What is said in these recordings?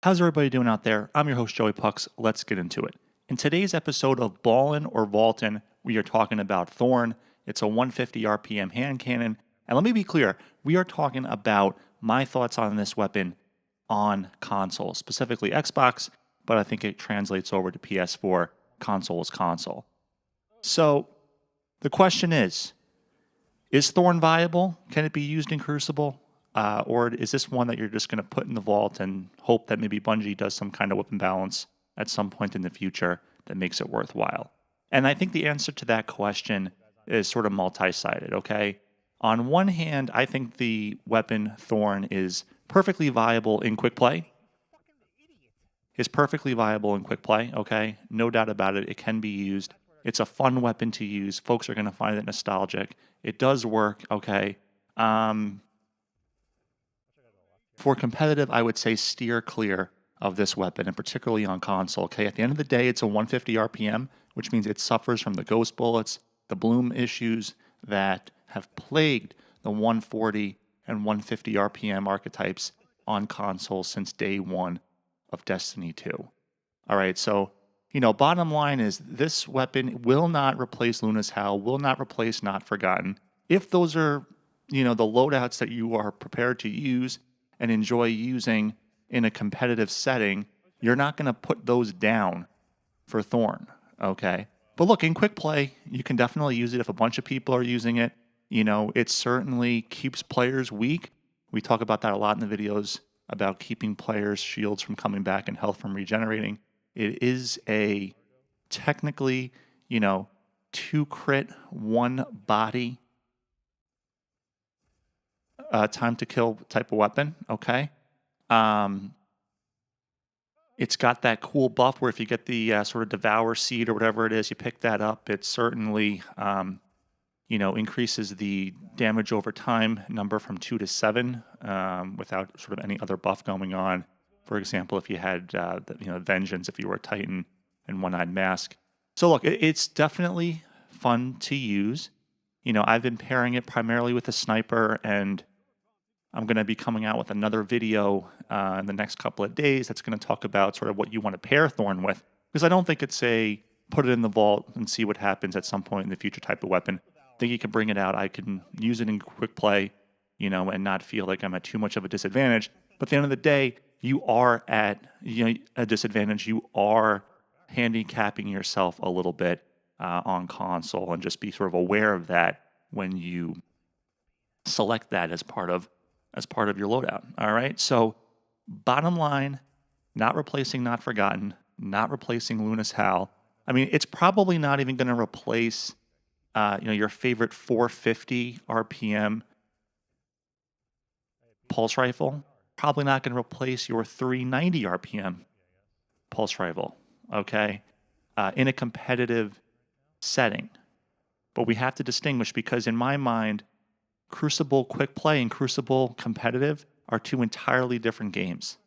How's everybody doing out there? I'm your host, Joey Pucks. Let's get into it. In today's episode of Ballin or Vaultin, we are talking about Thorn. It's a 150 RPM hand cannon. And let me be clear, we are talking about my thoughts on this weapon on console, specifically Xbox, but I think it translates over to PS4. Console is console. So the question is Thorn viable? Can it be used in Crucible? Or is this one that you're just going to put in the vault and hope that maybe Bungie does some kind of weapon balance at some point in the future that makes it worthwhile? And I think the answer to that question is sort of multi-sided, okay? On one hand, I think the weapon Thorn is perfectly viable in Quickplay. It's perfectly viable in Quickplay, okay? No doubt about it. It can be used. It's a fun weapon to use. Folks are going to find it nostalgic. It does work, okay? For competitive, I would say steer clear of this weapon, and particularly on console. Okay, at the end of the day, it's a 150 RPM, which means it suffers from the ghost bullets, the bloom issues that have plagued the 140 and 150 RPM archetypes on console since day one of Destiny 2. All right, so, bottom line is this weapon will not replace Luna's Howl, will not replace Not Forgotten. If those are, the loadouts that you are prepared to use and enjoy using in a competitive setting, you're not going to put those down for Thorn, okay? But look, in Quickplay, you can definitely use it if a bunch of people are using it. It certainly keeps players weak. We talk about that a lot in the videos about keeping players' shields from coming back and health from regenerating. It is a technically, 2 crit, 1 body time to kill type of weapon, okay? It's got that cool buff where if you get the sort of Devour Seed or whatever it is, you pick that up, it certainly, increases the damage over time number from 2 to 7 without sort of any other buff going on. For example, if you had, Vengeance, if you were a Titan and One-Eyed Mask. So look, it's definitely fun to use. I've been pairing it primarily with a sniper, and I'm going to be coming out with another video in the next couple of days that's going to talk about sort of what you want to pair Thorn with. Because I don't think it's a put it in the vault and see what happens at some point in the future type of weapon. I think you can bring it out. I can use it in quick play, and not feel like I'm at too much of a disadvantage. But at the end of the day, you are at a disadvantage. You are handicapping yourself a little bit on console, and just be sort of aware of that when you select that as part of your loadout. All right. So bottom line, not replacing Not Forgotten, not replacing Luna's Howl. I mean, it's probably not even going to replace, your favorite 450 RPM pulse rifle. Probably not going to replace your 390 RPM pulse rifle. Okay. In a competitive setting. But we have to distinguish, because in my mind, Crucible Quick Play and Crucible Competitive are 2 entirely different games.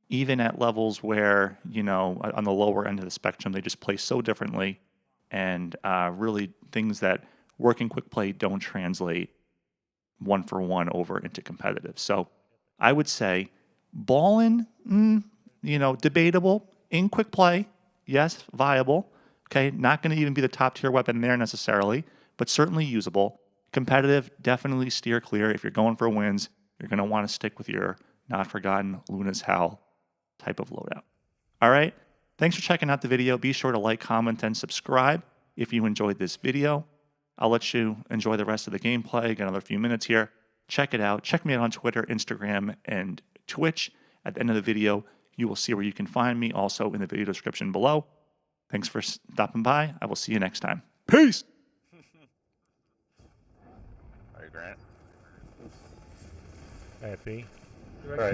Even at levels where, on the lower end of the spectrum, they just play so differently, and really things that work in Quick Play don't translate one for one over into competitive. So I would say Ballin, debatable. In Quick Play, yes, viable. Okay, not going to even be the top tier weapon there necessarily, but certainly usable. Competitive, definitely steer clear. If you're going for wins, you're going to want to stick with your Not Forgotten Luna's Howl type of loadout. All right. Thanks for checking out the video. Be sure to like, comment, and subscribe if you enjoyed this video. I'll let you enjoy the rest of the gameplay. Got another few minutes here. Check it out. Check me out on Twitter, Instagram, and Twitch. At the end of the video, you will see where you can find me, also in the video description below. Thanks for stopping by. I will see you next time. Peace! Grant. Happy. Right.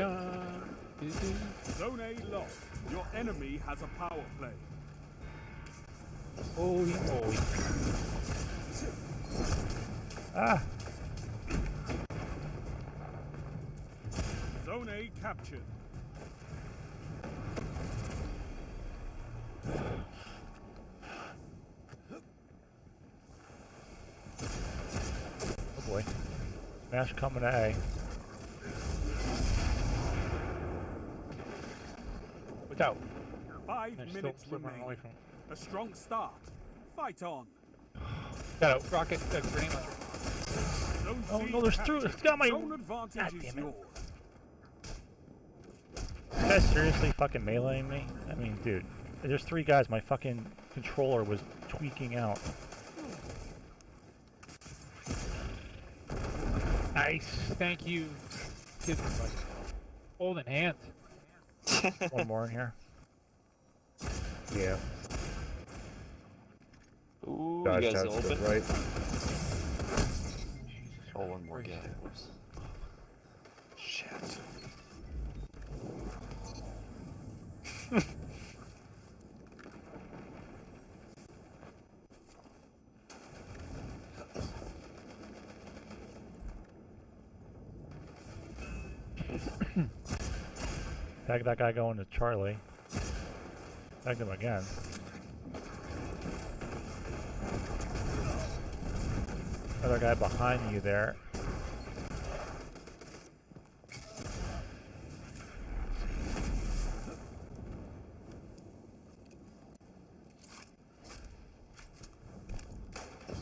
Zone A lost. Your enemy has a power play. Holy moly. Ah! Zone A captured. Oh boy. Smash coming to A. Watch out. 5 They're minutes still running away remain. from him. A strong start. Fight on. Got a rocket, grenade launcher. Zone Oh C no, there's captured. two. It's got my. Zone God advantage is damn it. yours. This guy's seriously fucking meleeing me? I mean, dude, there's 3 guys. My fucking controller was tweaking out. Nice. Thank you. Give me like holding hand. One more in here. Yeah. Ooh, Dodge you guys out to the open? right. Oh, one more guy. Oops. Shit. Tag that guy going to Charlie. Tagged him again. Another guy behind you there.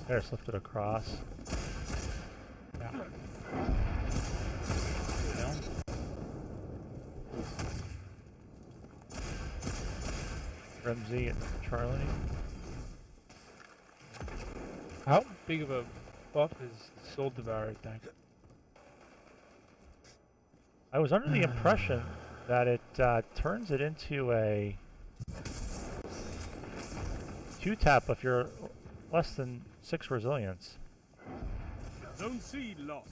There, slipped it across. Yeah. Down. Remzy and Charlie. How big of a buff is Soul Devourer thing? I was under the impression that it turns it into a 2-tap if you're less than 6 resilience. Zone C lost.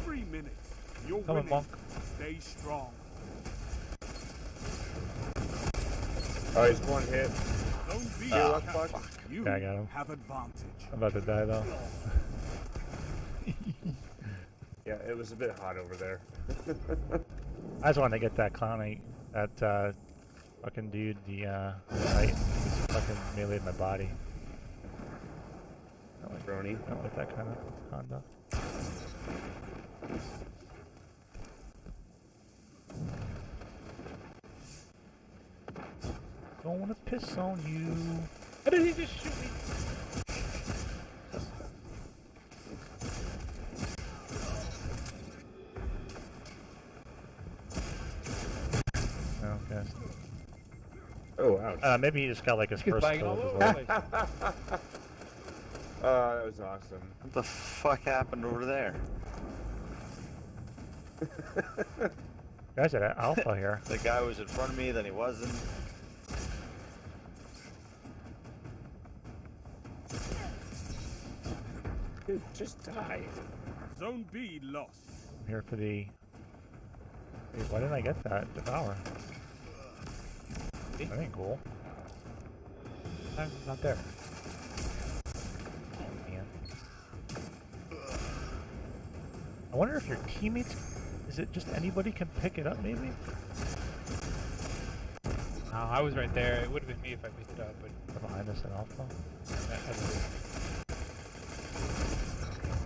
Three minutes. You're Coming, winning. Monk. Stay strong. Oh, he's one hit. Zone B Ah, is captured. fuck. You Yeah, I got him. have advantage. I'm about to die though. Yeah, it was a bit hot over there. I just wanted to get that clowny, that fucking dude, the knight, just fucking meleeed my body. Brony. I don't like that kind of conduct. Don't wanna piss on you. How did he just shoot me? No, okay. Oh, ouch. Maybe he just got like his He's first flying kill. all of his over life. the place. That was awesome. What the fuck happened over there? Guys at Alpha here. The guy was in front of me, then he wasn't. Dude, just die. Zone B lost. I'm here for the... Wait, why didn't I get that? Devour. That ain't cool. I'm not there. Man. I wonder if your teammates... Is it just anybody can pick it up, maybe? No, I was right there. It would have been me if I picked it up, but Or behind us at Alpha?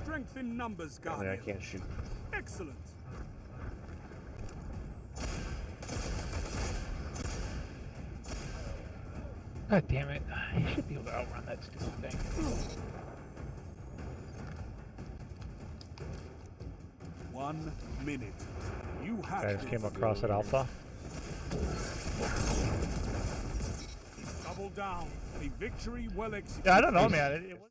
Strength in numbers, I mean, I Guardian. can't shoot. Excellent. God damn it. He should be able to outrun that stupid thing. 1 minute. You have I just this. came across at Alpha. Double down. A victory well executed. Yeah, I don't know, man. It was...